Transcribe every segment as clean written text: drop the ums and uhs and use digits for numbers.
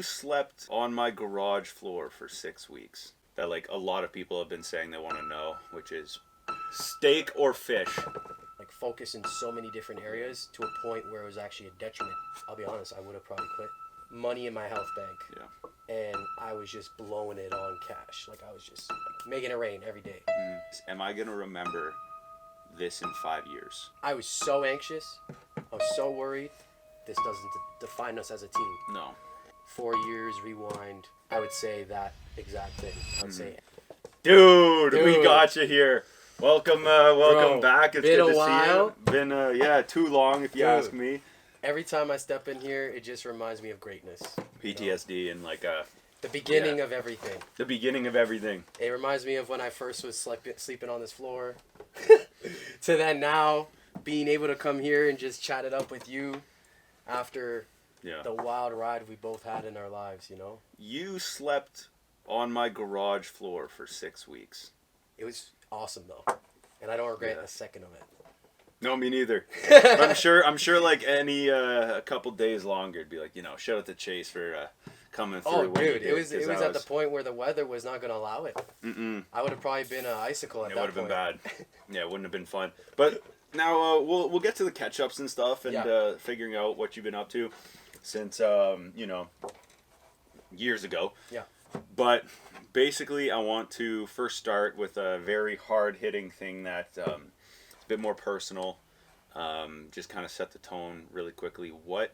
You slept on my garage floor for 6 weeks. That like a lot of people have been saying they want to know, which is steak or fish. Like focus in so many different areas to a point where it was actually a detriment. I'll be honest, I would have probably quit. Money in my health bank. Yeah. And I was just blowing it on cash. Like I was just making it rain every day. Am I going to remember this in 5 years? I was so anxious. I was so worried. This doesn't define us as a team. No. 4 years, rewind. I would say that exact thing. I would say, Dude, we got you here. Welcome back. It's been good a to while. see you. Been too long if you ask me. Every time I step in here, it just reminds me of greatness. PTSD and like the beginning of everything. The beginning of everything. It reminds me of when I first was sleeping on this floor. To then now being able to come here and just chat it up with you after the wild ride we both had in our lives, you know? You slept on my garage floor for 6 weeks. It was awesome though. And I don't regret a second of it. No, me neither. I'm sure like any a couple days longer it'd be like, shout out to Chase for coming through. Oh dude, it was at the point where the weather was not gonna allow it. I would have probably been an icicle at that point. It would have been bad. Yeah, it wouldn't have been fun. But now we'll get to the catch ups and stuff and figuring out what you've been up to since years ago. Yeah. But basically I want to first start with a very hard hitting thing that it's a bit more personal. Just kind of set the tone really quickly. What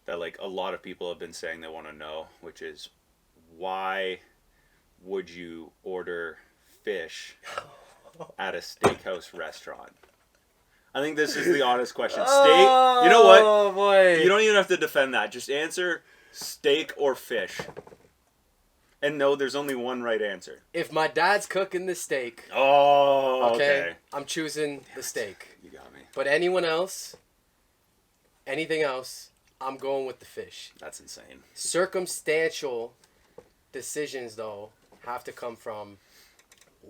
that like a lot of people have been saying they want to know, which is why would you order fish at a steakhouse restaurant? I think this is the honest question. Steak. You know what? Oh boy. You don't even have to defend that. Just answer steak or fish. And no, there's only one right answer. If my dad's cooking the steak. Oh, okay. I'm choosing the steak. You got me. But anything else, I'm going with the fish. That's insane. Circumstantial decisions, though, have to come from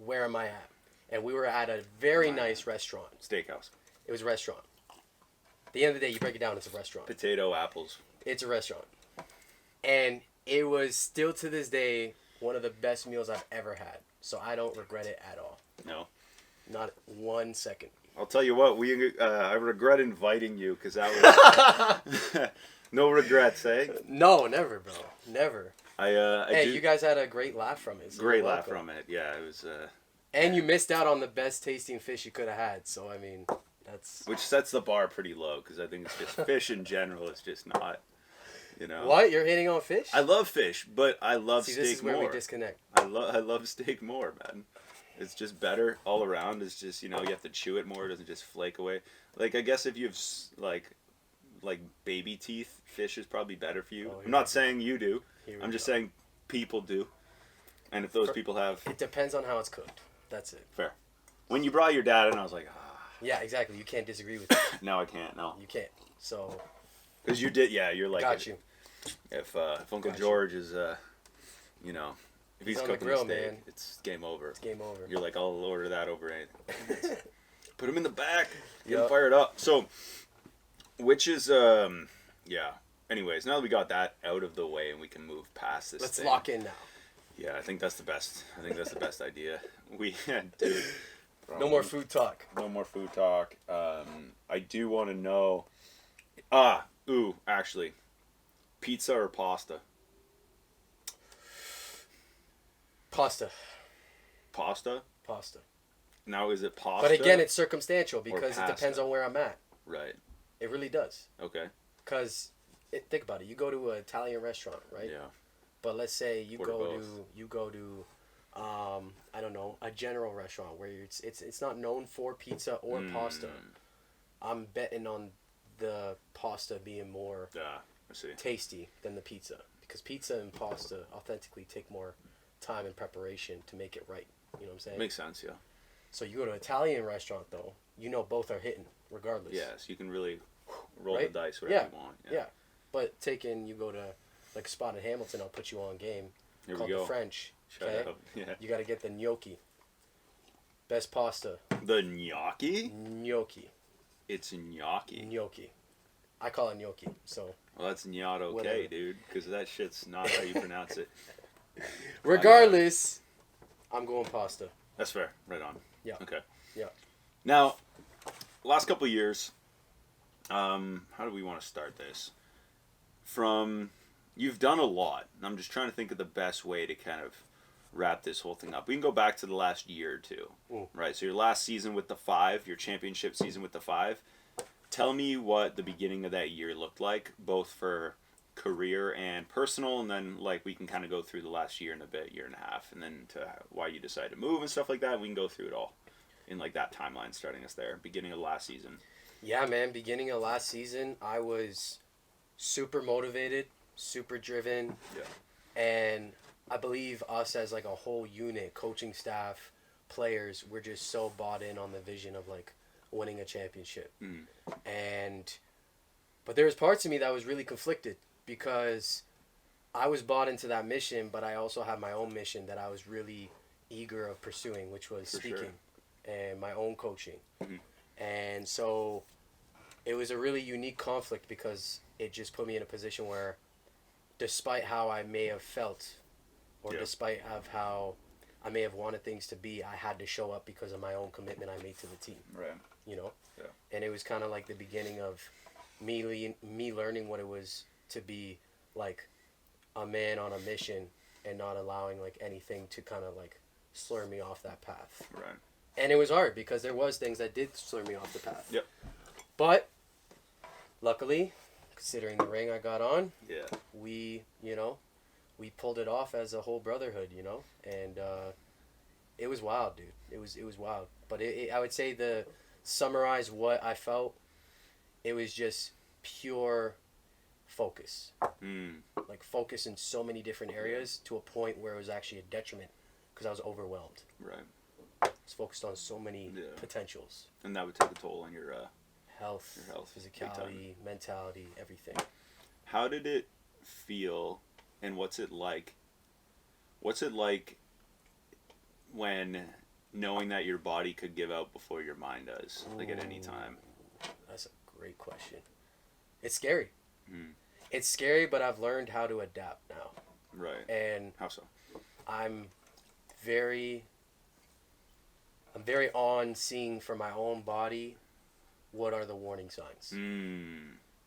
where am I at? And we were at a very nice restaurant. Steakhouse. It was a restaurant. At the end of the day, you break it down, it's a restaurant. Potato, apples. It's a restaurant. And it was still to this day one of the best meals I've ever had. So I don't regret it at all. No. Not 1 second. I'll tell you what, I regret inviting you because that was no regrets, eh? No, never, bro. Never. You guys had a great laugh from it. So great laugh from it. Yeah, it was. And you missed out on the best tasting fish you could have had. So I mean, that's which sets the bar pretty low because I think it's just fish in general is just not. What? You're hitting on fish? I love fish, but I love steak more. This is where we disconnect. I love steak more, man. It's just better all around. It's just, you have to chew it more. It doesn't just flake away. Like, I guess if you have, like baby teeth, fish is probably better for you. I'm not saying you do. I'm just saying people do. And if those people have... It depends on how it's cooked. That's it. Fair. When you brought your dad in, I was like, Yeah, exactly. You can't disagree with it. No, I can't. No. You can't. So... Because you did, you're like... Got you. If Uncle George is, if he's cooking the grill, the steak, man. It's game over. It's game over. You're like, I'll order that over anything. Put him in the back. Get him fired up. So, which is, Anyways, now that we got that out of the way and we can move past this Let's thing, lock in now. Yeah, I think that's the best. Idea. Dude. No more food talk. No more food talk. I do want to know... actually... Pizza or pasta? Pasta. Pasta? Pasta. Now, is it pasta? But again, it's circumstantial because it depends on where I'm at. Right. It really does. Okay. Because, think about it. You go to an Italian restaurant, right? Yeah. But let's say you go to I don't know, a general restaurant where it's not known for pizza or pasta. I'm betting on the pasta being more tasty than the pizza, because pizza and pasta authentically take more time and preparation to make it right. You know what I'm saying? Makes sense, yeah. So you go to an Italian restaurant though, both are hitting regardless. Yeah, so you can really roll the dice whatever you want. Yeah. But you go to like a spot in Hamilton, I'll put you on game. Here called we go. The French. Shut up. Yeah. You got to get the gnocchi. Best pasta. The gnocchi? Gnocchi. It's gnocchi. Gnocchi. I call it gnocchi. So Well, that's not okay, Whatever. dude, because that shit's not how you pronounce it. Regardless, I'm going pasta. That's fair. Right on. Yeah. Okay. Yeah. Now, last couple of years, how do we want to start this? You've done a lot, and I'm just trying to think of the best way to kind of wrap this whole thing up. We can go back to the last year or two, right? So your last season with the Five, your championship season with the Five. Tell me what the beginning of that year looked like, both for career and personal, and then like we can kind of go through the last year and a bit, year and a half, and then to why you decided to move and stuff like that. We can go through it all in like that timeline, starting us there, beginning of last season. Yeah, man. Beginning of last season, I was super motivated, super driven. Yeah. And I believe us as like a whole unit, coaching staff, players, we're just so bought in on the vision of like winning a championship. But there was parts of me that was really conflicted because I was bought into that mission, but I also had my own mission that I was really eager of pursuing, which was speaking and my own coaching. And so it was a really unique conflict because it just put me in a position where despite how I may have felt or despite of how I may have wanted things to be, I had to show up because of my own commitment I made to the team. Right. You know? Yeah. And it was kind of like the beginning of me learning what it was to be like a man on a mission and not allowing like anything to kind of like slur me off that path. Right. And it was hard because there was things that did slur me off the path. Yep. But luckily, considering the ring I got on, yeah, we pulled it off as a whole brotherhood, and it was wild, dude. It was wild. But I would say summarize what I felt, it was just pure focus. Like focus in so many different areas to a point where it was actually a detriment because I was overwhelmed. Right. I was focused on so many potentials. And that would take a toll on your health, physicality, mentality, everything. How did it feel, and what's it like? What's it like when knowing that your body could give out before your mind does, like at any time? That's a great question. It's scary. It's scary, but I've learned how to adapt now. Right. And how so? I'm very on seeing for my own body what are the warning signs.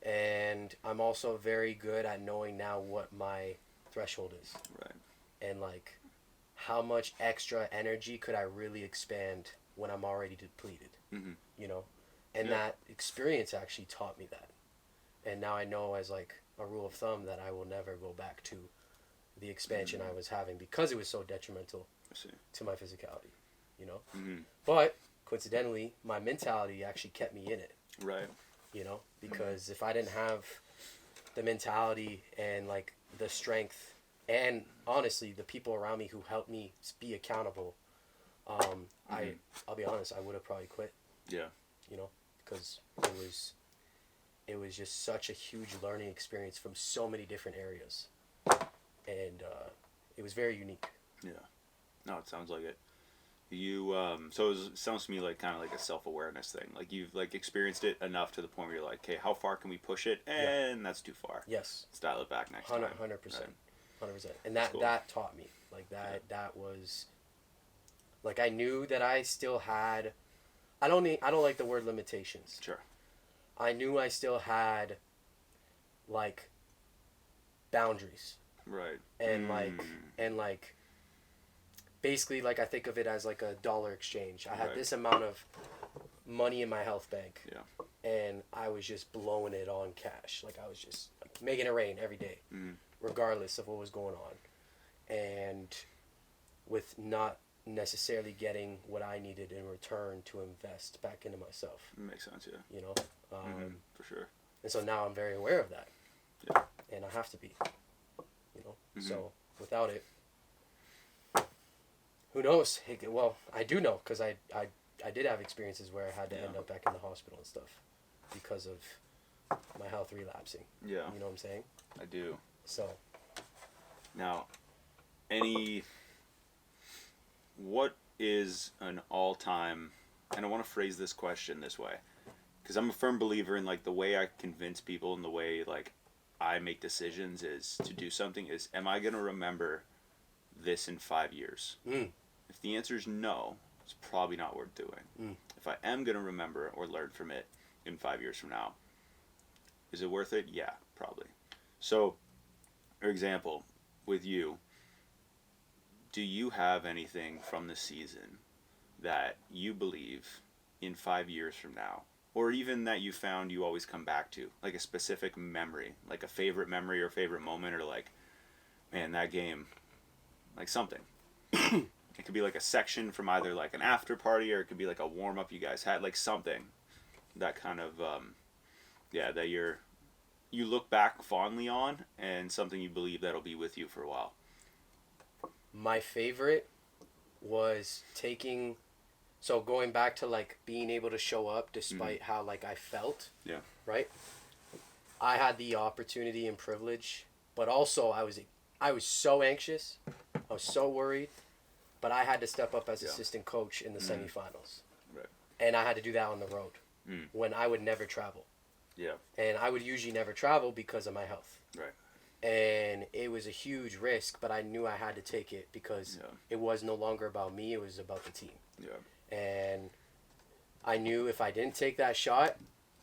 And I'm also very good at knowing now what my threshold is. Right. And like how much extra energy could I really expand when I'm already depleted. And that experience actually taught me that. And now I know as like a rule of thumb that I will never go back to the expansion I was having because it was so detrimental to my physicality, But coincidentally, my mentality actually kept me in it. Right. Because if I didn't have the mentality and like the strength and honestly the people around me who helped me be accountable, I'll be honest, I would have probably quit. Yeah. Because it was just such a huge learning experience from so many different areas, and it was very unique. Yeah. No, it sounds like it. You so it sounds to me like kind of like a self-awareness thing. Like you've like experienced it enough to the point where you're like, okay, how far can we push it? And that's too far. Yes. Let's dial it back next time. 100%. 100%. And that taught me. Like that was like I knew that I still had I don't like the word limitations. Sure. I knew I still had like boundaries. Right. And like basically, like, I think of it as like a dollar exchange. I had this amount of money in my health bank. Yeah. And I was just blowing it on cash. Like, I was just like, making it rain every day, regardless of what was going on. And with not necessarily getting what I needed in return to invest back into myself. Makes sense, yeah. For sure. And so now I'm very aware of that. Yeah. And I have to be. So without it, who knows? Well, I do know because I did have experiences where I had to end up back in the hospital and stuff because of my health relapsing. Yeah. You know what I'm saying? I do. So. Now, what is an all-time, and I want to phrase this question this way, because I'm a firm believer in like the way I convince people and the way like I make decisions is to do something is, am I going to remember this in 5 years? If the answer is no, it's probably not worth doing. If I am going to remember or learn from it in 5 years from now, is it worth it? Yeah, probably. So, for example, with you, do you have anything from the season that you believe in 5 years from now, or even that you found you always come back to, like a specific memory, like a favorite memory or favorite moment, or like, man, that game, like something. It could be like a section from either like an after party, or it could be like a warm up you guys had, like something that kind of, that you look back fondly on, and something you believe that'll be with you for a while. My favorite was going back to like being able to show up despite how like I felt. Yeah. Right? I had the opportunity and privilege, but also I was so anxious. I was so worried, but I had to step up as assistant coach in the semifinals. Right. And I had to do that on the road when I would never travel. Yeah. And I would usually never travel because of my health. Right. And it was a huge risk, but I knew I had to take it because it was no longer about me, it was about the team. Yeah. And I knew if I didn't take that shot,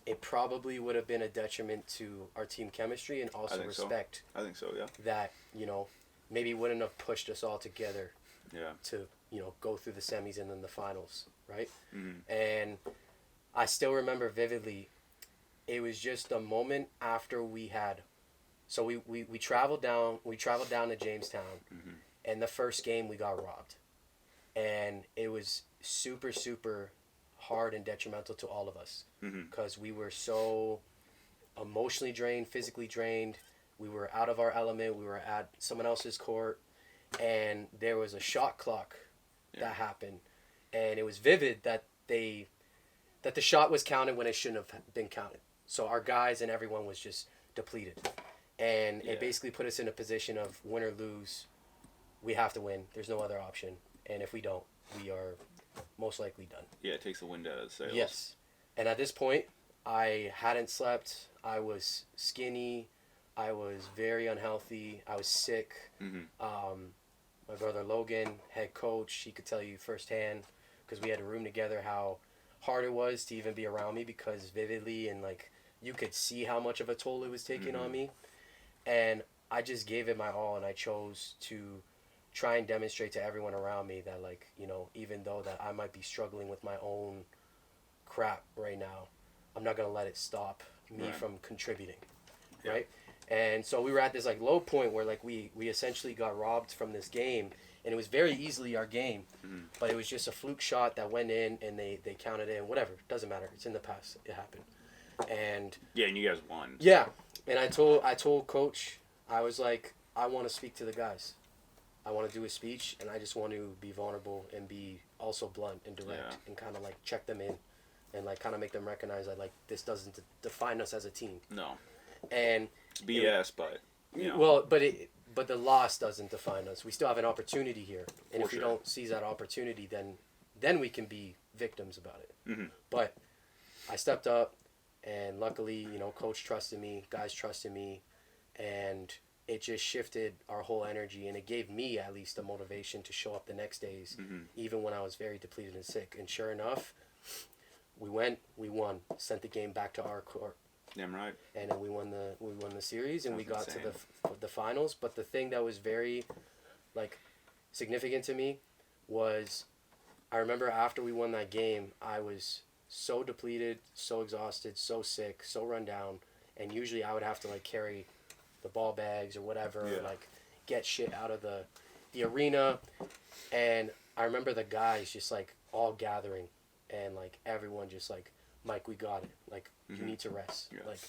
it probably would have been a detriment to our team chemistry and also respect. I think so, yeah. That, maybe wouldn't have pushed us all together to, go through the semis and then the finals, right? Mm-hmm. And I still remember vividly, it was just a moment after we had... So we traveled down to Jamestown, and the first game we got robbed. And it was super, super hard and detrimental to all of us because we were so emotionally drained, physically drained. We were out of our element. We were at someone else's court, and there was a shot clock that happened. And it was vivid that the shot was counted when it shouldn't have been counted. So our guys and everyone was just depleted. And it basically put us in a position of win or lose. We have to win. There's no other option. And if we don't, we are most likely done. Yeah, it takes the wind out of the sails. Yes. And at this point, I hadn't slept. I was skinny. I was very unhealthy. I was sick. My brother Logan, head coach, he could tell you firsthand, because we had a room together, how hard it was to even be around me, because vividly and like you could see how much of a toll it was taking on me. And I just gave it my all, and I chose to try and demonstrate to everyone around me that, like, even though that I might be struggling with my own crap right now, I'm not going to let it stop me from contributing, right? And so we were at this, like, low point where, like, we essentially got robbed from this game, and it was very easily our game, but it was just a fluke shot that went in, and they counted it, and whatever. It doesn't matter. It's in the past. It happened. And you guys won. Yeah. And I told Coach, I was like, I want to speak to the guys. I want to do a speech, and I just want to be vulnerable and be also blunt and direct and kind of like check them in and like kind of make them recognize that like this doesn't define us as a team. No. And BS, but well, but the loss doesn't define us. We still have an opportunity here, and if we don't seize that opportunity, then we can be victims about it. But I stepped up. And luckily, Coach trusted me, guys trusted me, and it just shifted our whole energy, and it gave me at least a motivation to show up the next days, even when I was very depleted and sick. And sure enough, we won, sent the game back to our court. Damn right. And then we won the series, and we got to the finals. But the thing that was very, like, significant to me was, I remember after we won that game, I was so depleted, so exhausted, so sick, so run down, and usually I would have to like carry the ball bags or whatever, or like get shit out of the arena. And I remember the guys just like all gathering, and like everyone just like, Mike, we got it. Like you need to rest. Like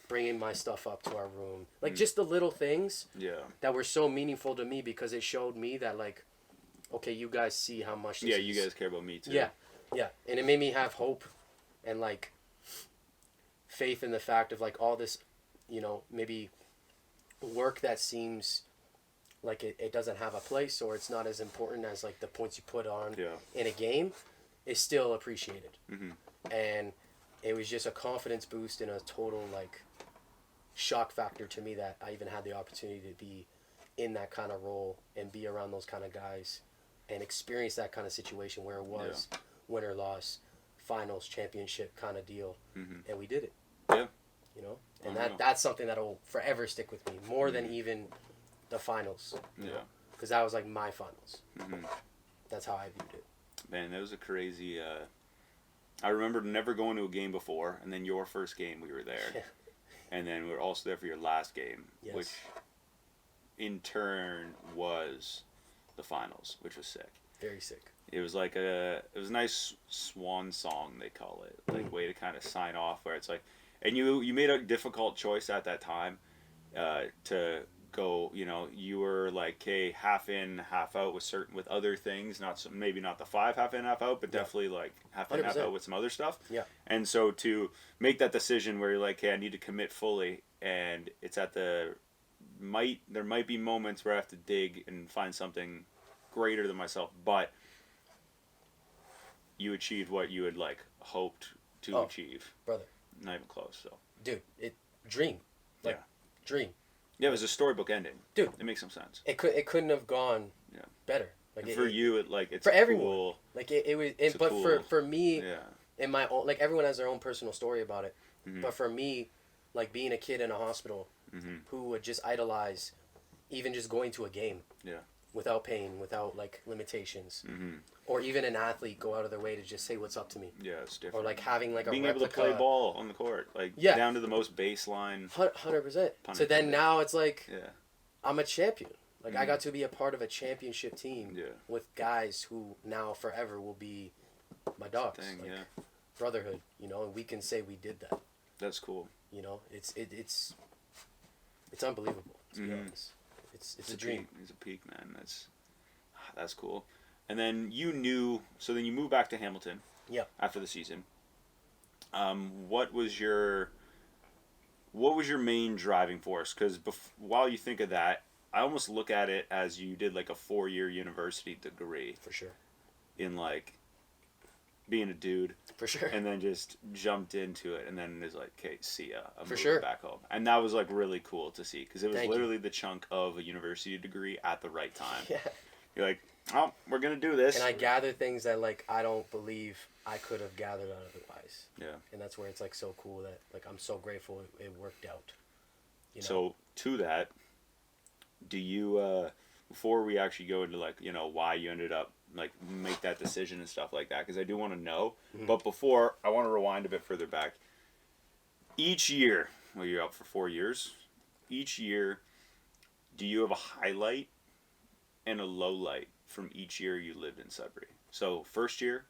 bringing my stuff up to our room, like just the little things that were so meaningful to me, because it showed me that like, okay, you guys see how much this is. You guys care about me too. Yeah, and it made me have hope and, like, faith in the fact of, like, all this, maybe work that seems like it doesn't have a place, or it's not as important as, like, the points you put on in a game is still appreciated. And it was just a confidence boost and a total, like, shock factor to me that I even had the opportunity to be in that kind of role and be around those kind of guys and experience that kind of situation where it was win or loss, finals, championship kind of deal, and we did it. Yeah. You know, and that's something that'll forever stick with me more than even the finals. Yeah. Because that was like my finals. That's how I viewed it. Man, that was a crazy. I remember never going to a game before, and then your first game we were there, and then we were also there for your last game, which in turn was the finals, which was sick. Very sick. It was like it was a nice swan song, they call it, like way to kind of sign off, where it's like, and you made a difficult choice at that time, to go, you know, you were like, okay, half in, half out with other things, maybe not the 5 half in, half out, but definitely like half in, 100%. Half out with some other stuff. Yeah. And so to make that decision where you're like, hey, I need to commit fully, and it's at there might be moments where I have to dig and find something greater than myself, but you achieved what you had like hoped to achieve, brother. Not even close. So, dude, dream. Yeah, it was a storybook ending. Dude, it makes some sense. It couldn't have gone better. Like for you, it's for cool. Everyone. Like it was, but cool, for me, in my own, like everyone has their own personal story about it. But for me, like being a kid in a hospital who would just idolize, even just going to a game, without pain, without like limitations, or even an athlete go out of their way to just say what's up to me. Yeah, it's different. Or like having like being a replica, able to play ball on the court, like down to the most baseline. 100%. So then now it's like, I'm a champion. Like I got to be a part of a championship team with guys who now forever will be my dogs. Brotherhood, you know, and we can say we did that. That's cool. You know, it's unbelievable, to be honest. It's a dream. It's a peak, man. That's cool. And then you moved back to Hamilton. Yeah. After the season. What was your main driving force? Because while you think of that, I almost look at it as you did like a 4-year university degree. For sure. In like being a dude. For sure. And then just jumped into it, and then it's like, okay, see ya. I'm moving back home. And that was like really cool to see, because it was literally the chunk of a university degree at the right time. Yeah. You're like, oh, we're going to do this. And I gather things that like I don't believe I could have gathered otherwise. Yeah. And that's where it's like so cool that like I'm so grateful it worked out. You know? So to that, do you, before we actually go into like, you know, why you ended up like make that decision and stuff like that, because I do want to know, but before, I want to rewind a bit further back. Each year, well, you're out for 4 years, each year, do you have a highlight and a low light from each year you lived in Sudbury? So first year,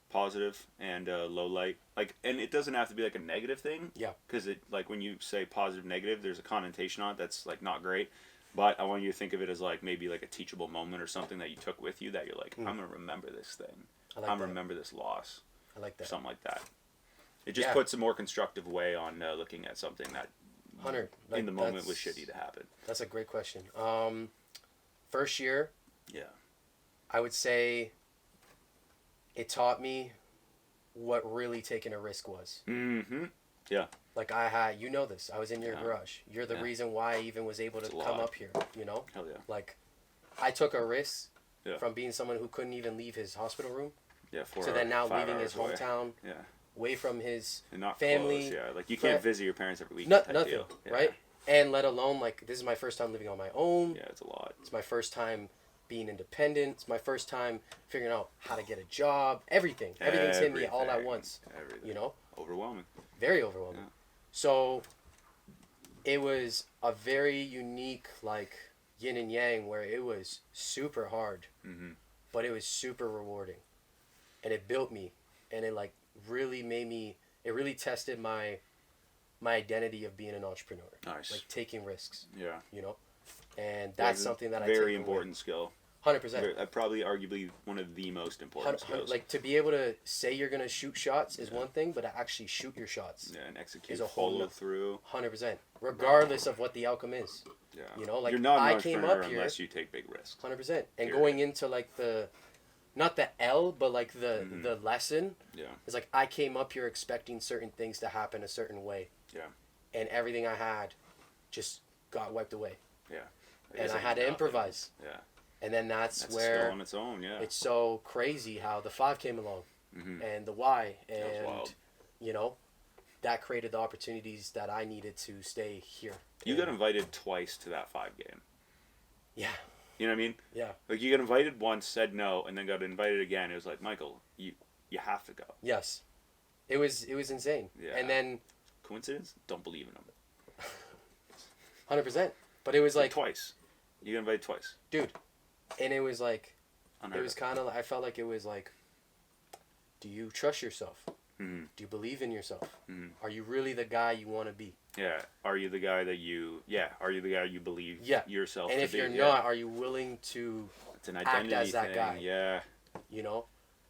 positive, and low light, like, and it doesn't have to be like a negative thing, because it, like, when you say positive, negative, there's a connotation on it that's like not great. But I want you to think of it as like maybe like a teachable moment or something that you took with you that you're like, I'm going to remember this thing. I'm going to remember this loss. I like that. Something like that. It just puts a more constructive way on looking at something that in the moment was shitty to happen. That's a great question. First year, I would say it taught me what really taking a risk was. Yeah. Like I had, you know this, I was in your garage. You're the reason why I even was able to come up here, you know? Hell yeah. Like, I took a risk from being someone who couldn't even leave his hospital room. Yeah, to then now leaving his hometown. Yeah. Away from his and not family. Close, like you can't visit your parents every week. Nothing, right? And let alone, like, this is my first time living on my own. Yeah, it's a lot. It's my first time being independent. It's my first time figuring out how to get a job. Everything's hit me all at once. Everything. You know? Overwhelming. Very overwhelming. Yeah. So, it was a very unique, like, yin and yang where it was super hard, but it was super rewarding. And it built me. And it, like, really made me, it really tested my identity of being an entrepreneur. Nice. Like, taking risks. Yeah. You know? And that's something that I take very important skill. 100%. Probably arguably one of the most important skills. Like, to be able to say you're going to shoot shots is one thing, but to actually shoot your shots and execute, is a follow through. 100%. Regardless of what the outcome is. Yeah. You know, like, you're not I came up here unless you take big risks. 100%. And going into, like, not the L, but, like, the lesson. Yeah. It's like, I came up here expecting certain things to happen a certain way. Yeah. And everything I had just got wiped away. Yeah. And I had to improvise. Yeah. And then that's a where skill on its own, yeah. It's so crazy how the 5 came along and the Y, and you know, that created the opportunities that I needed to stay here. You got invited twice to that 5 game. Yeah. You know what I mean? Yeah. Like, you got invited once, said no, and then got invited again. It was like, Michael, you have to go. Yes. It was insane. Yeah. And then coincidence? Don't believe in them. 100%. But it was like twice. You got invited twice. Dude. And it was like Unheard it was kind of, I felt like it was like, do you trust yourself? Mm-hmm. Do you believe in yourself? Mm-hmm. Are you really the guy you want to be? Yeah. Are you the guy that you believe yourself and to if be? you're not, are you willing to it's an identity act as that thing. guy? Yeah. You know?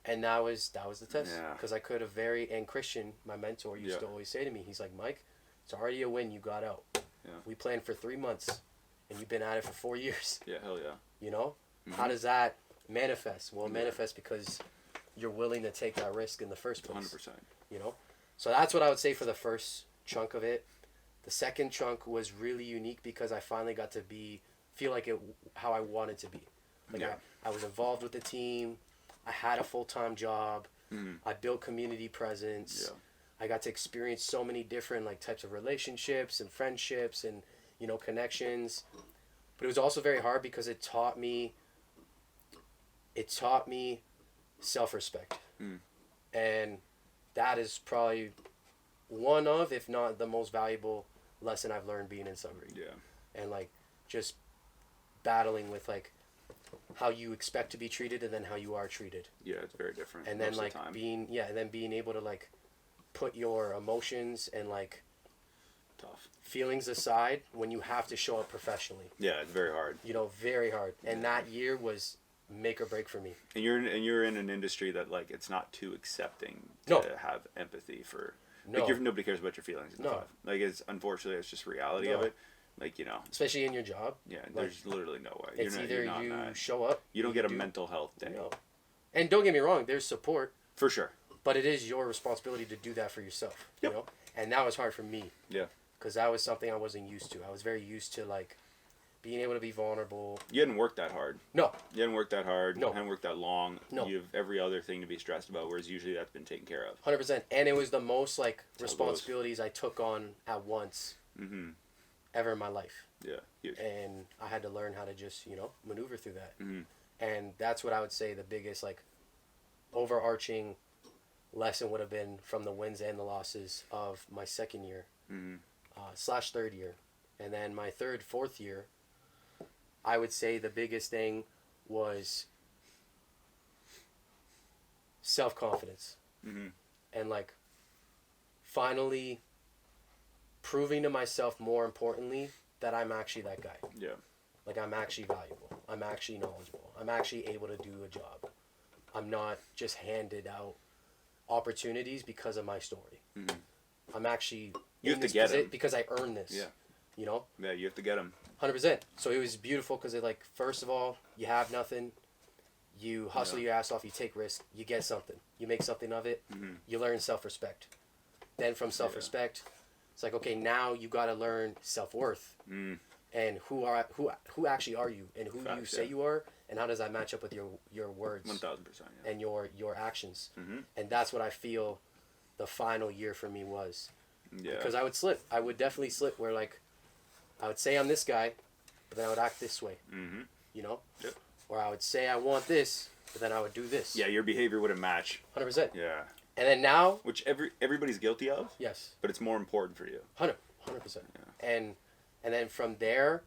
And that was the test. Yeah. Because I could have and Christian, my mentor, used to always say to me, he's like, Mike, it's already a win. You got out. Yeah. We planned for 3 months, and you've been at it for 4 years. Yeah, hell yeah. You know? Mm-hmm. How does that manifest? Well, it manifests because you're willing to take that risk in the first place. 100%. You know? So that's what I would say for the first chunk of it. The second chunk was really unique because I finally got to feel like it how I wanted to be. Like I was involved with the team. I had a full-time job. Mm-hmm. I built community presence. Yeah. I got to experience so many different like types of relationships and friendships and, you know, connections. But it was also very hard because it taught me self-respect. Mm. And that is probably one of, if not the most valuable lesson I've learned being in Sudbury. Yeah. And like just battling with like how you expect to be treated and then how you are treated. Yeah, it's very different. And then like being able to like put your emotions and like tough feelings aside when you have to show up professionally. Yeah, it's very hard. You know, very hard. And that year was make or break for me. And you're in an industry that like it's not too accepting to have empathy for. No. Like nobody cares about your feelings. Like it's unfortunately it's just reality of it. Like, you know. Especially in your job. Yeah, there's literally no way. It's either you show up. You don't get a mental health day. No. And don't get me wrong, there's support. For sure. But it is your responsibility to do that for yourself. Yep. You know? And that was hard for me. Yeah. Because that was something I wasn't used to. I was very used to, like, being able to be vulnerable. You hadn't worked that hard. No. You hadn't worked that hard. No. You hadn't worked that long. No. You have every other thing to be stressed about, whereas usually that's been taken care of. 100%. And it was the most, like, responsibilities I took on at once ever in my life. Yeah. Huge. And I had to learn how to just, you know, maneuver through that. Mm-hmm. And that's what I would say the biggest, like, overarching lesson would have been from the wins and the losses of my second year / third year. And then my third, fourth year, I would say the biggest thing was self-confidence. Mm-hmm. And, like, finally proving to myself, more importantly, that I'm actually that guy. Yeah. Like, I'm actually valuable. I'm actually knowledgeable. I'm actually able to do a job. I'm not just handed out opportunities because of my story. Mm-hmm. I'm actually you have to get them because I earned this. Yeah. You know? Yeah, you have to get them. 100%. So it was beautiful because it, like, first of all, you have nothing. You hustle your ass off. You take risks. You get something. You make something of it. Mm-hmm. You learn self-respect. Then from self-respect, it's like, okay, now you got to learn self-worth. Mm. And who actually are you, and who you say you are, and how does that match up with your words? 1,000%. Yeah. And your actions. Mm-hmm. And that's what I feel the final year for me was. Yeah. Because I would slip. I would definitely slip where, like, I would say I'm this guy, but then I would act this way. Mm-hmm. You know? Yep. Or I would say I want this, but then I would do this. Yeah, your behavior wouldn't match. 100%. Yeah. And then now... Which everybody's guilty of. Yes. But it's more important for you. 100%. Yeah. And then from there,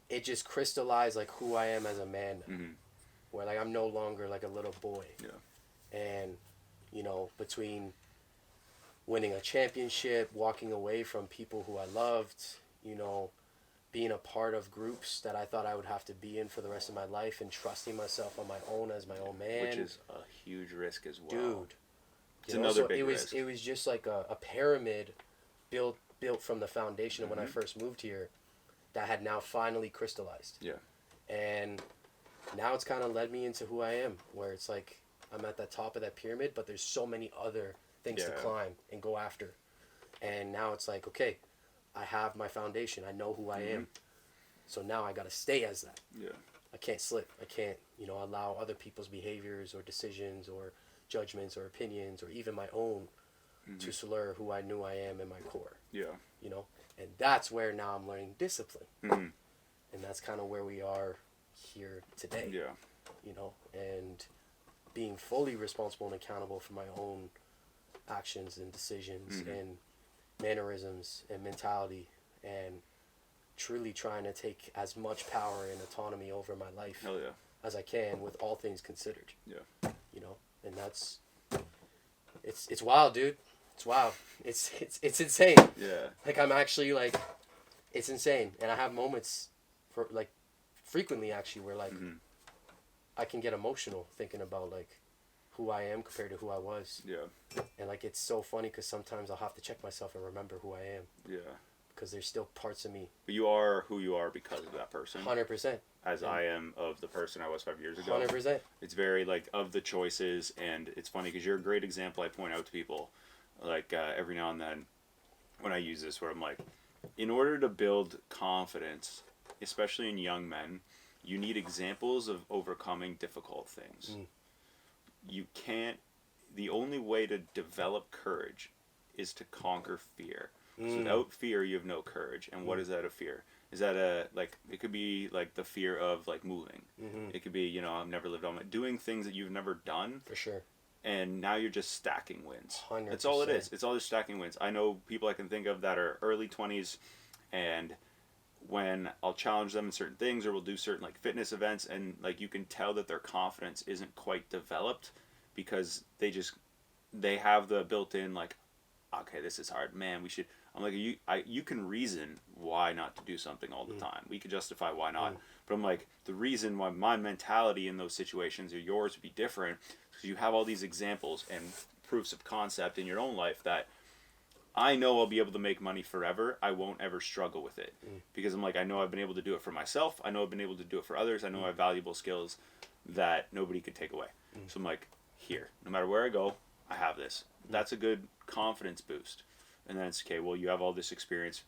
it just crystallized, like, who I am as a man now. Mm-hmm. Where, like, I'm no longer, like, a little boy. Yeah. And, you know, between winning a championship, walking away from people who I loved, you know, being a part of groups that I thought I would have to be in for the rest of my life, and trusting myself on my own as my own man. Which is a huge risk as well. Dude. It's another big risk. It was just like a pyramid built from the foundation of when I first moved here that had now finally crystallized. Yeah. And now it's kind of led me into who I am, where it's like I'm at the top of that pyramid, but there's so many other things to climb and go after. And now it's like, okay, I have my foundation. I know who I am. So now I got to stay as that. Yeah. I can't slip. I can't, allow other people's behaviors or decisions or judgments or opinions or even my own to slur who I knew I am in my core. Yeah. And that's where now I'm learning discipline. And that's kind of where we are here today. Yeah. And being fully responsible and accountable for my own actions and decisions and mannerisms and mentality, and truly trying to take as much power and autonomy over my life Hell yeah. as I can, with all things considered. Yeah. And that's it's wild, dude. It's wild. It's insane. Yeah. Like, I'm actually like, it's insane, and I have moments for like frequently actually where like I can get emotional thinking about like who I am compared to who I was. Yeah. And like, it's so funny because sometimes I'll have to check myself and remember who I am. Yeah. Because there's still parts of me. But you are who you are because of that person. 100%. As I am of the person I was 5 years ago. 100%. It's very like of the choices, and it's funny because you're a great example. I point out to people like every now and then when I use this, where I'm like, in order to build confidence, especially in young men, you need examples of overcoming difficult things. You can't, the only way to develop courage is to conquer fear. So without fear, you have no courage. And what is that a fear? Is that it could be like the fear of like moving. It could be, I've never lived on it. Doing things that you've never done. For sure. And now you're just stacking wins. 100%. That's all it is. It's all just stacking wins. I know people I can think of that are early 20s, and when I'll challenge them in certain things, or we'll do certain like fitness events, and like you can tell that their confidence isn't quite developed because they have the built-in like, okay, this is hard, man, we should. I'm like, you can reason why not to do something all the time. We could justify why not. But I'm like, the reason why my mentality in those situations or yours would be different, because you have all these examples and proofs of concept in your own life that I know I'll be able to make money forever. I won't ever struggle with it. Because I'm like, I know I've been able to do it for myself. I know I've been able to do it for others. I know I have valuable skills that nobody could take away. So I'm like, here, no matter where I go, I have this. That's a good confidence boost. And then it's, okay, well, you have all this experience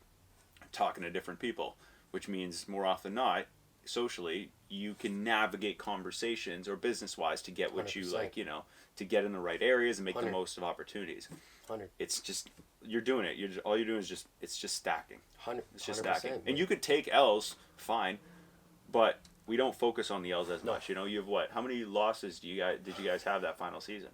talking to different people, which means more often than not, socially, you can navigate conversations or business-wise to get what 100%. You like, to get in the right areas and make 100. The most of opportunities. 100. It's just, you're doing it. All you're doing is it's just stacking. 100. It's just stacking. Man. And you could take L's, fine, but we don't focus on the L's as much. You have what? How many losses did you guys have that final season?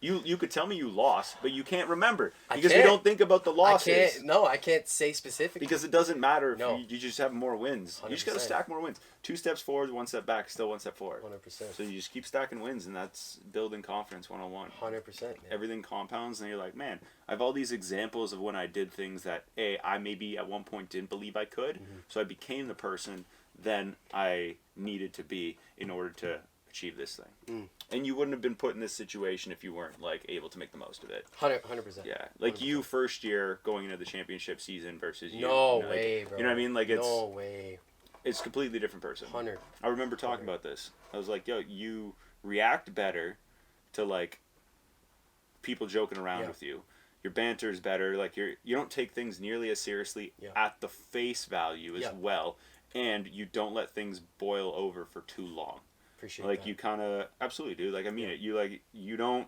You could tell me you lost, but you can't remember because we don't think about the losses. I can't say specifically. Because it doesn't matter if you just have more wins. 100%. You just got to stack more wins. 2 steps forward, 1 step back, still 1 step forward. 100%. So you just keep stacking wins, and that's building confidence 101. 100%. Man. Everything compounds, and you're like, man, I have all these examples of when I did things that, I maybe at one point didn't believe I could, so I became the person then I needed to be in order to achieve this thing. And you wouldn't have been put in this situation if you weren't like able to make the most of it. 100%. Yeah, like 100%. You first year going into the championship season versus you. No way, bro. You know what I mean? Like it's no way. It's a completely different person. 100. I remember talking about this. I was like, yo, you react better to like people joking around with you. Your banter is better. Like you don't take things nearly as seriously at the face value as well, and you don't let things boil over for too long. Appreciate like that. You kind of absolutely do. Like I mean it. You don't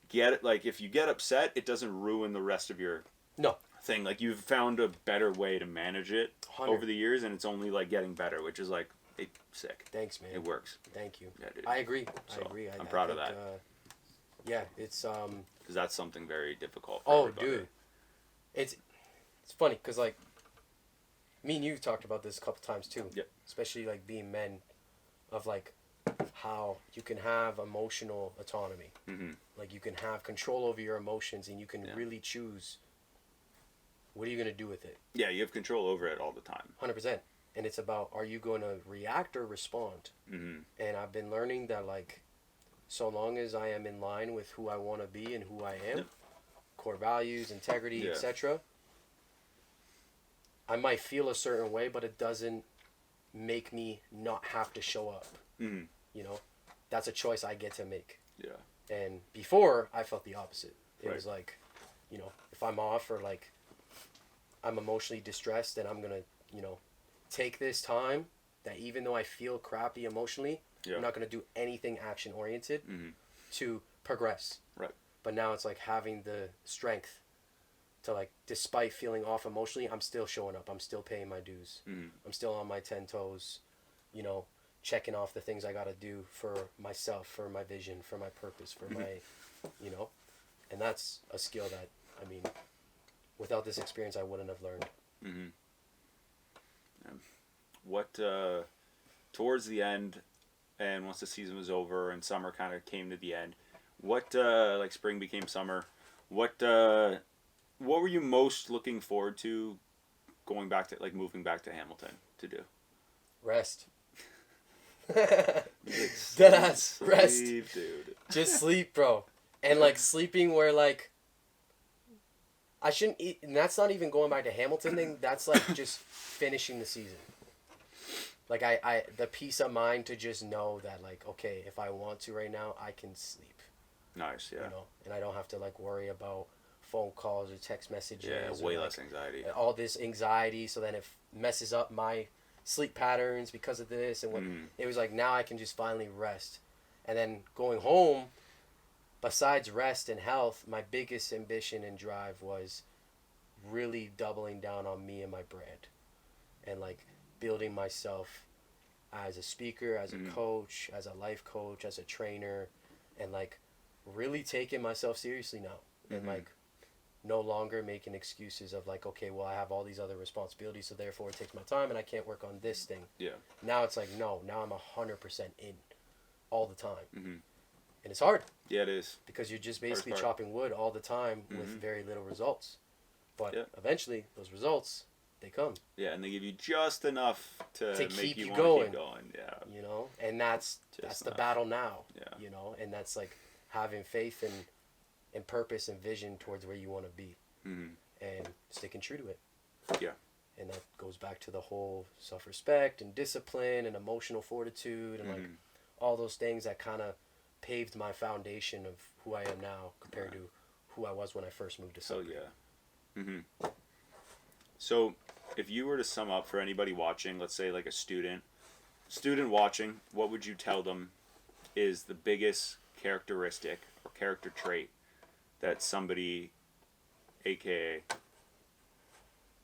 get it. Like if you get upset, it doesn't ruin the rest of your thing. Like you've found a better way to manage it 100. Over the years, and it's only like getting better, which is like sick. Thanks, man. It works. Thank you. Yeah, dude. I agree. So, I agree. I'm proud of that. Yeah, it's because that's something very difficult. For everybody. Dude, it's funny because like me and you talked about this a couple times too. Yep. Especially like being men, of like how you can have emotional autonomy. Like you can have control over your emotions, and you can really choose what are you going to do with it. Yeah, you have control over it all the time. 100%. And it's about, are you going to react or respond? And I've been learning that like, so long as I am in line with who I want to be and who I am, core values, integrity, etc., I might feel a certain way, but it doesn't make me not have to show up. You know, that's a choice I get to make. Yeah. And before, I felt the opposite. It was like, you know, if I'm off or like, I'm emotionally distressed, and I'm gonna, you know, take this time that even though I feel crappy emotionally, I'm not gonna do anything action oriented to progress. Right. But now it's like having the strength to, like, despite feeling off emotionally, I'm still showing up. I'm still paying my dues. I'm still on my 10 toes, you know, checking off the things I got to do for myself, for my vision, for my purpose, for my, you know, and that's a skill that, I mean, without this experience, I wouldn't have learned. What, towards the end, and once the season was over and summer kind of came to the end, what, like spring became summer, what were you most looking forward to going back to, like, moving back to Hamilton to do? Rest. Deadass rest. Dude. Just sleep, bro. And, like, sleeping where, like, I shouldn't eat, and that's not even going back to Hamilton thing. That's, like, just finishing the season. Like, I the peace of mind to just know that, like, okay, if I want to right now, I can sleep. Nice, yeah. You know, and I don't have to, like, worry about phone calls or text messages. Yeah, way or, less like, anxiety. All this anxiety, so then it messes up my sleep patterns because of this. And what it was like, now I can just finally rest. And then going home, besides rest and health, my biggest ambition and drive was really doubling down on me and my brand. And, like, building myself as a speaker, as a coach, as a life coach, as a trainer, and, like, really taking myself seriously now. And, like, no longer making excuses of, like, okay, well, I have all these other responsibilities, so therefore it takes my time and I can't work on this thing. Yeah. Now it's like, no, now I'm 100% in all the time. And it's hard. Yeah, it is. Because you're just basically chopping wood all the time with very little results. But eventually, those results, they come. Yeah, and they give you just enough to make keep you you want going. to keep going. Yeah. You know, and that's the battle now. Yeah. You know, and that's, like, having faith and purpose and vision towards where you want to be. And sticking true to it. Yeah. And that goes back to the whole self-respect and discipline and emotional fortitude and, like, all those things that kind of paved my foundation of who I am now compared to who I was when I first moved to Sudbury. So, yeah. So, if you were to sum up for anybody watching, let's say, like, a student watching, what would you tell them is the biggest characteristic or character trait that somebody, aka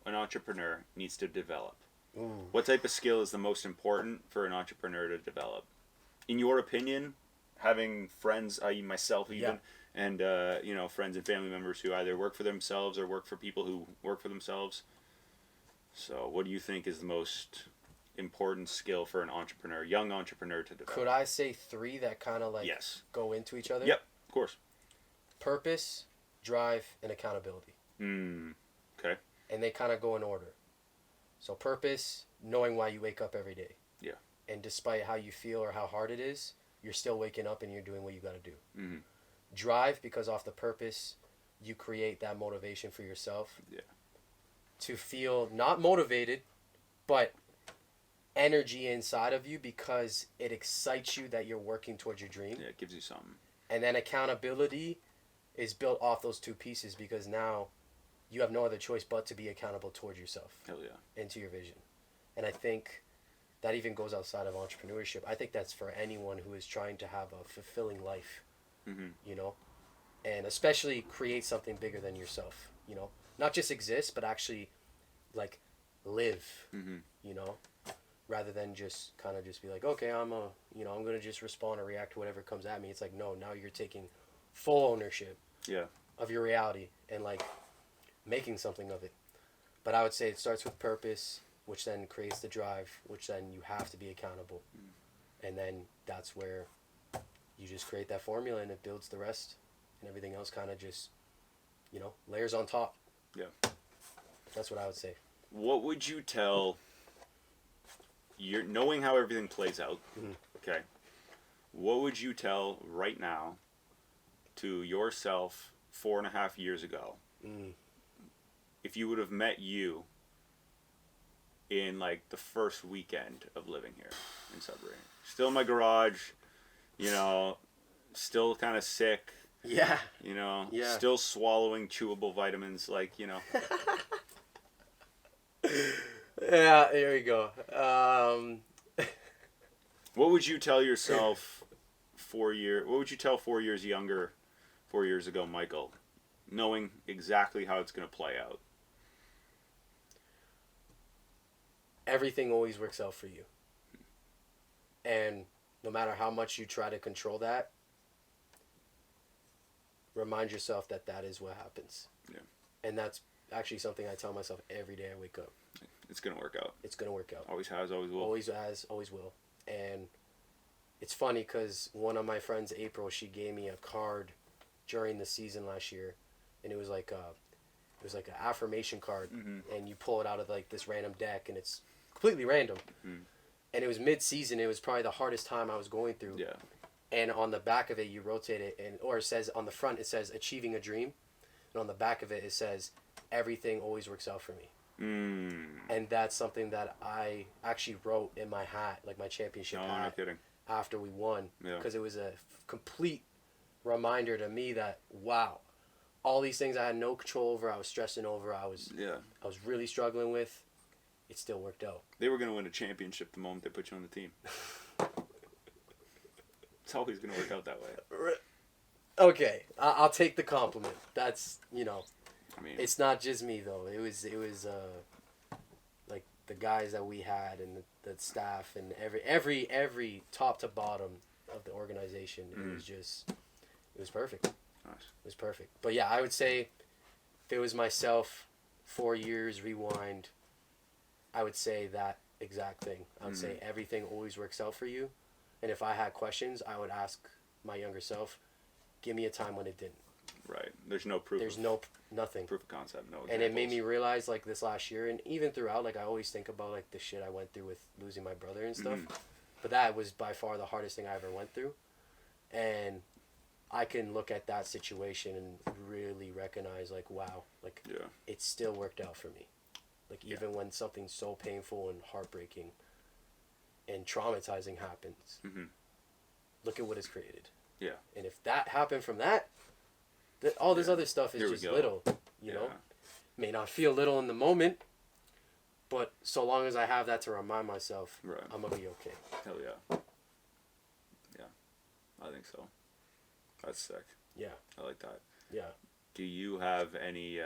an entrepreneur, needs to develop? What type of skill is the most important for an entrepreneur to develop? In your opinion, having friends, i.e. myself even, and you know, friends and family members who either work for themselves or work for people who work for themselves. So what do you think is the most important skill for an entrepreneur, young entrepreneur, to develop? Could I say 3 that kind of, like, go into each other? Yep, of course. Purpose, drive, and accountability. Okay. And they kind of go in order. So purpose, knowing why you wake up every day. Yeah. And despite how you feel or how hard it is, you're still waking up and you're doing what you got to do. Drive, because off the purpose, you create that motivation for yourself. Yeah. To feel not motivated, but energy inside of you because it excites you that you're working towards your dream. Yeah, it gives you something. And then accountability is built off those 2 pieces because now you have no other choice but to be accountable towards yourself. Hell yeah. And to your vision. And I think that even goes outside of entrepreneurship. I think that's for anyone who is trying to have a fulfilling life, you know, and especially create something bigger than yourself, you know, not just exist, but actually, like, live, you know, rather than just kind of just be like, okay, I'm going to just respond or react to whatever comes at me. It's like, no, now you're taking full ownership of your reality and, like, making something of it. But I would say it starts with purpose, which then creates the drive, which then you have to be accountable. And then that's where you just create that formula and it builds the rest, and everything else kind of just, you know, layers on top. Yeah. That's what I would say. What would you tell, you're knowing how everything plays out, okay, what would you tell right now to yourself 4.5 years ago if you would have met you in, like, the first weekend of living here in Sudbury? Still in my garage, you know, still kind of sick. Yeah. You know, still swallowing chewable vitamins, like, you know. Yeah, there you go. What would you tell yourself what would you tell 4 years younger, 4 years ago, Michael, knowing exactly how it's going to play out? Everything always works out for you. And no matter how much you try to control that, remind yourself that that is what happens. Yeah. And that's actually something I tell myself every day I wake up. It's going to work out. It's going to work out. Always has, always will. Always has, always will. And it's funny because one of my friends, April, she gave me a card during the season last year, and it was like an affirmation card, and you pull it out of like this random deck, and it's completely random. And it was mid-season. It was probably the hardest time I was going through. Yeah. And on the back of it, you rotate it, or it says on the front, it says achieving a dream, and on the back of it, it says everything always works out for me. And that's something that I actually wrote in my hat, like my championship hat. No kidding. After we won, Yeah. because it was a complete reminder to me that wow, all these things I had no control over, I was stressing over, I was really struggling with, it still worked out. They were going to win a championship the moment they put you on the team. It's always going to work out that way. Okay, I'll take the compliment. That's, you know, I mean, it's not just me though. It was like the guys that we had and the staff and every top to bottom of the organization. It was perfect. Nice. It was perfect. But yeah, I would say if it was myself, 4 years rewind, I would say that exact thing. I would say everything always works out for you. And if I had questions, I would ask my younger self, give me a time when it didn't. Right. There's no proof. There's nothing. Proof of concept. No. And it made me realize, like this last year, and even throughout, like I always think about like the shit I went through with losing my brother and stuff. But that was by far the hardest thing I ever went through. And I can look at that situation and really recognize, like, wow, like it still worked out for me. Like even when something so painful and heartbreaking and traumatizing happens, look at what it's created. Yeah. And if that happened from that, all this other stuff is just little, you know? May not feel little in the moment, but so long as I have that to remind myself, I'm going to be okay. Hell yeah. Yeah. I think so. That's sick. Yeah. I like that. Yeah. Do you have any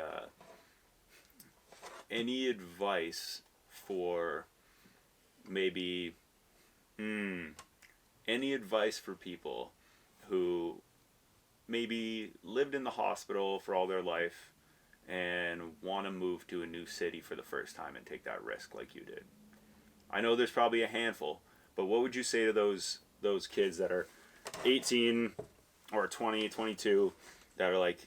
advice for maybe any advice for people who maybe lived in the hospital for all their life and want to move to a new city for the first time and take that risk like you did? I know there's probably a handful, but what would you say to those kids that are 18 or 20, 22 that are like,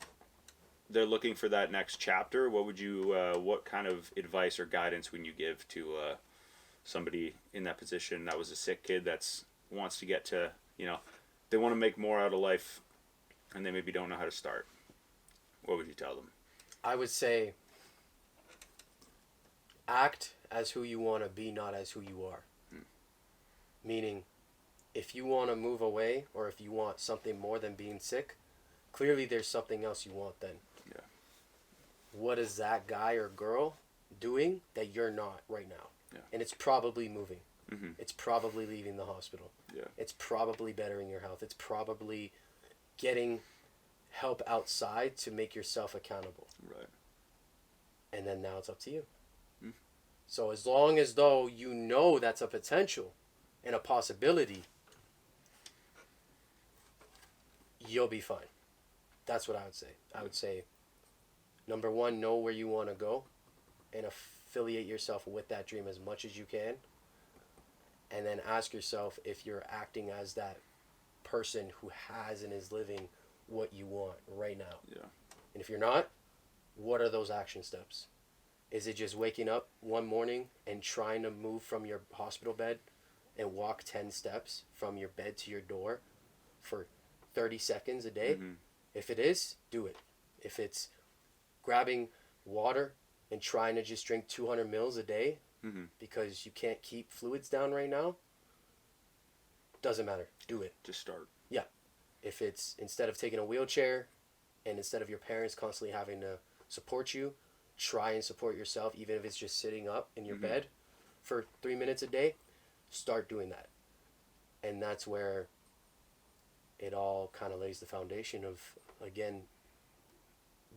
they're looking for that next chapter? What would you what kind of advice or guidance would you give to somebody in that position that was a sick kid that's wants to get to, you know, they want to make more out of life and they maybe don't know how to start? What would you tell them? I would say act as who you want to be, not as who you are. Meaning, if you want to move away or if you want something more than being sick, clearly there's something else you want then. Yeah. What is that guy or girl doing that you're not right now? Yeah. And it's probably moving. It's probably leaving the hospital. Yeah. It's probably bettering your health. It's probably getting help outside to make yourself accountable. Right. And then now it's up to you. So as long as though you know that's a potential and a possibility, you'll be fine. That's what I would say. I would say, number one, know where you want to go and affiliate yourself with that dream as much as you can. And then ask yourself if you're acting as that person who has and is living what you want right now. Yeah. And if you're not, what are those action steps? Is it just waking up one morning and trying to move from your hospital bed and walk 10 steps from your bed to your door for 30 seconds a day? If it is, do it. If it's grabbing water and trying to just drink 200 mils a day because you can't keep fluids down right now, doesn't matter. Do it. Just start. Yeah. If it's instead of taking a wheelchair and instead of your parents constantly having to support you, try and support yourself, even if it's just sitting up in your bed for 3 minutes a day, start doing that. And that's where it all kind of lays the foundation of, again,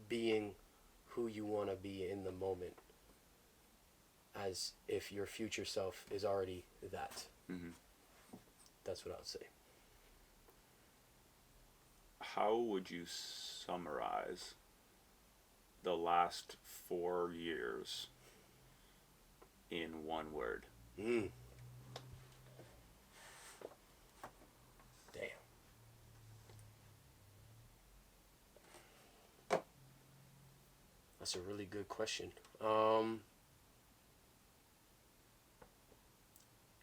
being who you want to be in the moment, as if your future self is already that. That's what I would say. How would you summarize the last 4 years in one word? Damn. That's a really good question.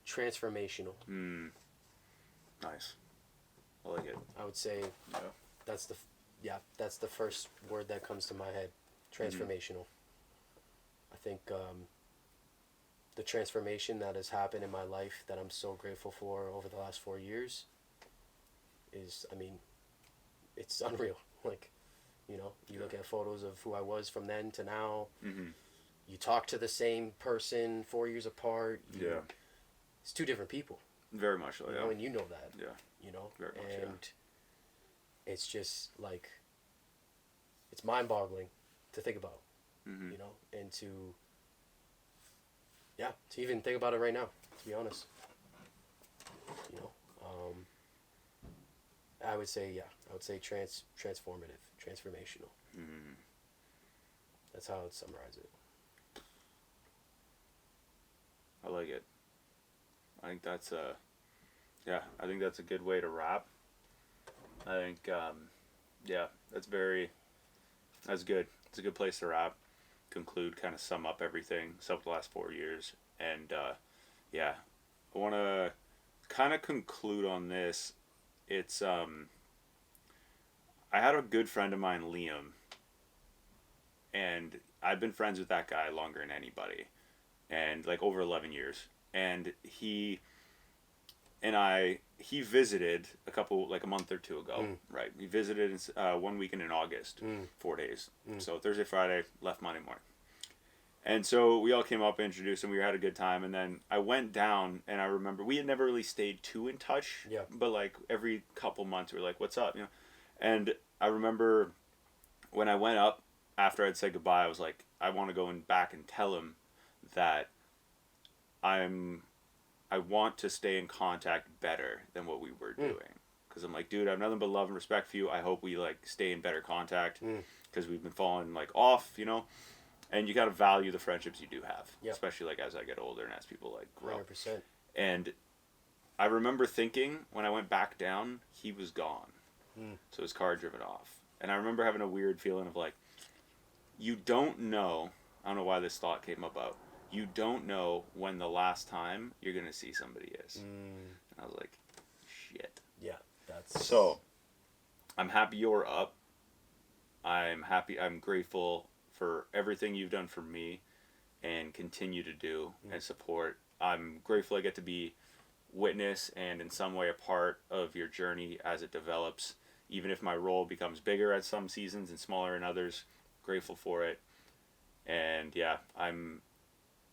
Transformational. Nice. I like it. I would say that's the first word that comes to my head. Transformational. I think the transformation that has happened in my life that I'm so grateful for over the last 4 years is, I mean, it's unreal. Like, you know, you look at photos of who I was from then to now. You talk to the same person 4 years apart. It's two different people. Very much so, you know, and you know that. Yeah. You know? Very much, and it's just like, it's mind-boggling to think about, you know, and to even think about it right now, to be honest. You know, I would say transformative, transformational. That's how I would summarize it. I like it. I think that's I think that's a good way to wrap. I think, that's good. It's a good place to wrap, conclude, kind of sum up everything, sum up the last 4 years. And, I want to kind of conclude on this. It's, I had a good friend of mine, Liam, and I've been friends with that guy longer than anybody, and like over 11 years. And he visited a month or two ago, right? He visited 1 weekend in August, 4 days. So Thursday, Friday, left Monday morning. And so we all came up and introduced him. We had a good time. And then I went down, and I remember we had never really stayed too in touch. Yeah. But like every couple months, we were like, "What's up?" You know. And I remember when I went up after I'd said goodbye, I was like, I want to go back and tell him that I want to stay in contact better than what we were doing. Because I'm like, dude, I have nothing but love and respect for you. I hope we like stay in better contact, because we've been falling like off, you know. And you got to value the friendships you do have, especially like as I get older and as people like grow. 100%. And I remember thinking when I went back down, he was gone. So his car driven off. And I remember having a weird feeling of like, you don't know, I don't know why this thought came about, you don't know when the last time you're going to see somebody is. And I was like, shit. Yeah, that's... So, I'm happy you're up. I'm grateful for everything you've done for me and continue to do and support. I'm grateful I get to be witness and in some way a part of your journey as it develops, even if my role becomes bigger at some seasons and smaller in others. Grateful for it. And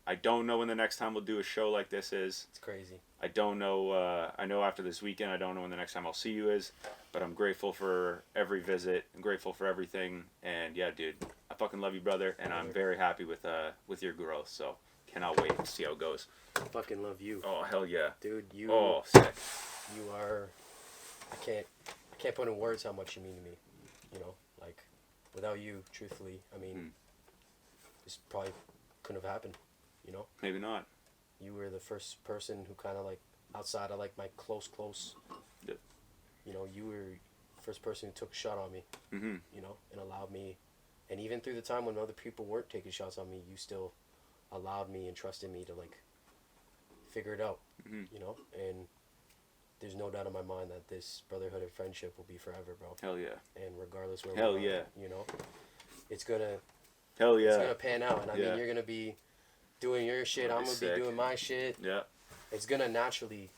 I don't know when the next time we'll do a show like this is. It's crazy. I don't know. I know after this weekend, I don't know when the next time I'll see you is. But I'm grateful for every visit. I'm grateful for everything. And yeah, dude, I fucking love you, brother. And I'm very happy with your growth. So cannot wait to see how it goes. I fucking love you. Oh, hell yeah. Dude, you... Oh, sick. You are... I can't put in words how much you mean to me. You know, like, without you, truthfully, I mean, this probably couldn't have happened. You know? Maybe not. You were the first person who kind of like, outside of like my close, yep. You know, you were the first person who took a shot on me, you know, and allowed me, and even through the time when other people weren't taking shots on me, you still allowed me and trusted me to like, figure it out, you know, and there's no doubt in my mind that this brotherhood and friendship will be forever, bro. Hell yeah. And regardless where Hell we are, yeah. you know, it's gonna... Hell yeah. It's gonna pan out, and I mean, you're gonna be doing your shit, I'm gonna be doing my shit. Yeah. It's gonna naturally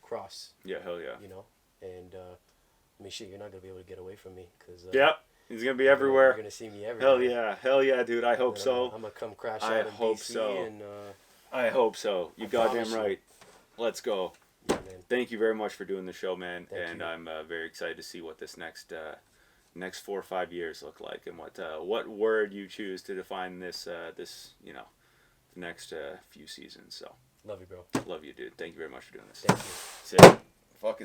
cross. Yeah, hell yeah. You know, and I mean, shit, you're not gonna be able to get away from me, cause yeah, He's gonna be everywhere. You're gonna see me everywhere. Hell yeah, dude. I hope so. I'm gonna come crash I out in hope DC so. and. I hope so. You goddamn right. Let's go. Yeah, man. Thank you very much for doing the show, man. Thank you. I'm very excited to see what this next 4 or 5 years look like, and what word you choose to define this the next few seasons. So love you, bro. Love you, dude. Thank you very much for doing this. Thank you. Sick. Fucking